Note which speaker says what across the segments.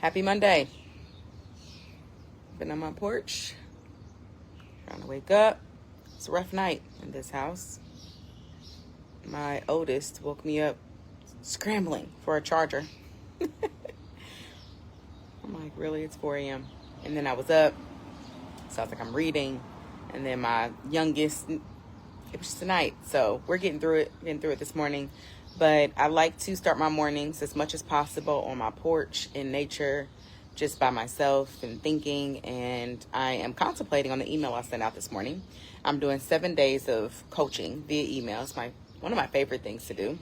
Speaker 1: Happy Monday. Been on my porch, trying to wake up. It's a rough night in this house. My oldest woke me up scrambling for a charger. I'm like, really? It's 4 a.m. And then I was up, so I was like, I'm reading. And then my youngest, it was just a night. So we're getting through it this morning. But I like to start my mornings as much as possible on my porch in nature, just by myself and thinking. And I am contemplating on the email I sent out this morning. I'm doing 7 days of coaching via email. It's one of my favorite things to do.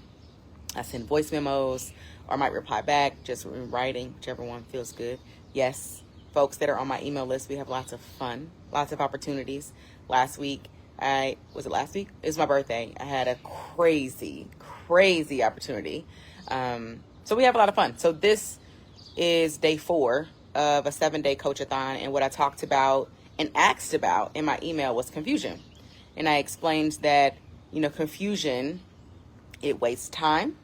Speaker 1: I send voice memos or I might reply back just in writing, whichever one feels good. Yes, folks that are on my email list, we have lots of fun, lots of opportunities. Last week, was it last week? It was my birthday. I had a crazy opportunity. So we have a lot of fun. So this is day 4 of a 7-day coach-a-thon. And what I talked about and asked about in my email was confusion. And I explained that, confusion, it wastes time.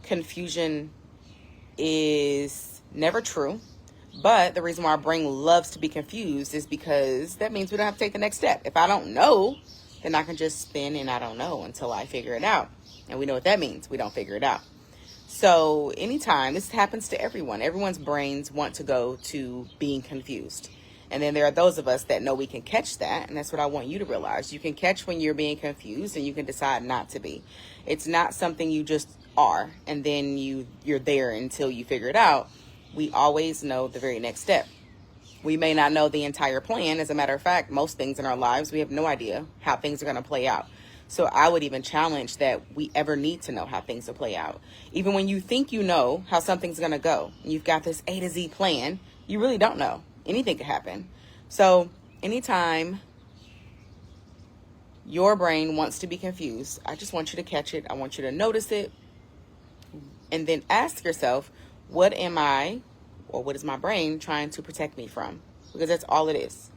Speaker 1: Confusion is never true. But the reason why our brain loves to be confused is because that means we don't have to take the next step. If I don't know, then I can just spin and I don't know until I figure it out. And we know what that means. We don't figure it out. So anytime, this happens to everyone. Everyone's brains want to go to being confused. And then there are those of us that know we can catch that. And that's what I want you to realize. You can catch when you're being confused and you can decide not to be. It's not something you just are and then you're there until you figure it out. We always know the very next step. We may not know the entire plan. As a matter of fact, most things in our lives, we have no idea how things are going to play out. So I would even challenge that we ever need to know how things will play out. Even when you think you know how something's going to go, and you've got this A to Z plan, you really don't know. Anything could happen. So anytime your brain wants to be confused, I just want you to catch it. I want you to notice it. And then ask yourself, what am I, or what is my brain trying to protect me from? Because that's all it is.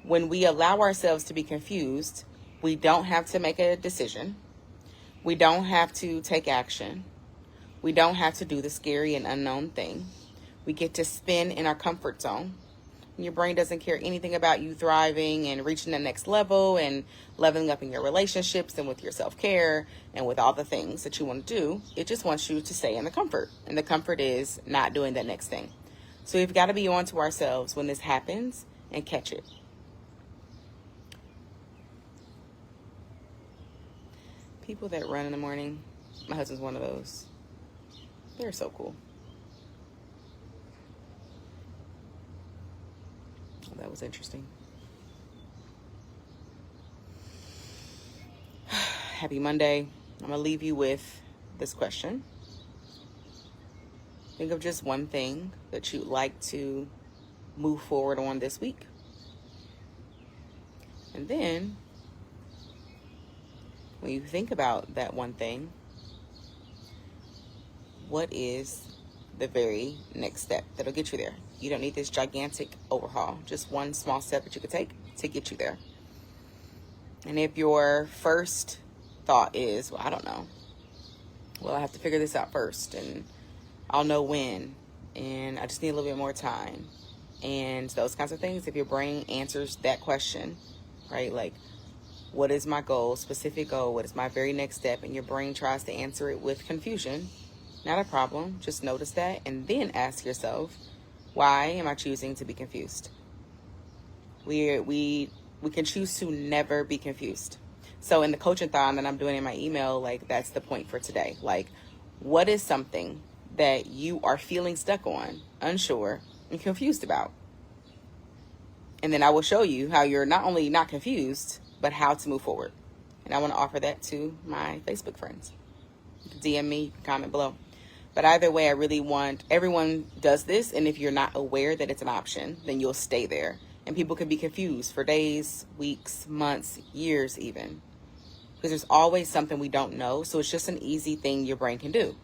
Speaker 1: When we allow ourselves to be confused, we don't have to make a decision. We don't have to take action. We don't have to do the scary and unknown thing. We get to spin in our comfort zone. And your brain doesn't care anything about you thriving and reaching the next level and leveling up in your relationships and with your self-care and with all the things that you want to do. It just wants you to stay in the comfort. And the comfort is not doing that next thing. So we've got to be on to ourselves when this happens and catch it. People that run in the morning, my husband's one of those. They're so cool. That was interesting. Happy Monday. I'm going to leave you with this question. Think of just one thing that you'd like to move forward on this week. And then, when you think about that one thing, what is the very next step that'll get you there? You don't need this gigantic overhaul. Just one small step that you could take to get you there. And if your first thought is, well, I don't know. Well, I have to figure this out first. And I'll know when. And I just need a little bit more time. And those kinds of things. If your brain answers that question, right? Like, what is my goal, specific goal? What is my very next step? And your brain tries to answer it with confusion. Not a problem. Just notice that. And then ask yourself, why am I choosing to be confused? We can choose to never be confused. So in the coach-a-thon that I'm doing in my email, like that's the point for today. Like, what is something that you are feeling stuck on, unsure, and confused about? And then I will show you how you're not only not confused, but how to move forward. And I want to offer that to my Facebook friends. You can DM me, you can comment below. But either way, I really want everyone does this. And if you're not aware that it's an option, then you'll stay there. And people can be confused for days, weeks, months, years even. Because there's always something we don't know. So it's just an easy thing your brain can do.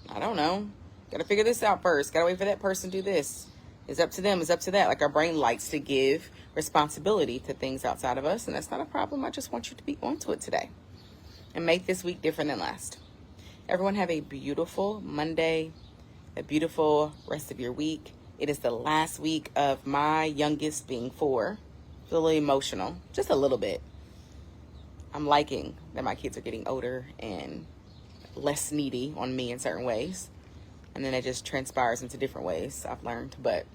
Speaker 1: I don't know. Got to figure this out first. Got to wait for that person to do this. It's up to them. It's up to that. Like our brain likes to give responsibility to things outside of us. And that's not a problem. I just want you to be onto it today. And make this week different than last. Everyone have a beautiful Monday, a beautiful rest of your week. It is the last week of my youngest being 4. Feel a little emotional, just a little bit. I'm liking that my kids are getting older and less needy on me in certain ways. And then it just transpires into different ways, I've learned. But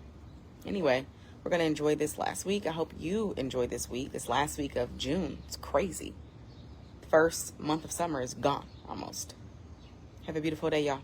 Speaker 1: anyway, we're going to enjoy this last week. I hope you enjoy this week, this last week of June. It's crazy. First month of summer is gone almost. Have a beautiful day, y'all.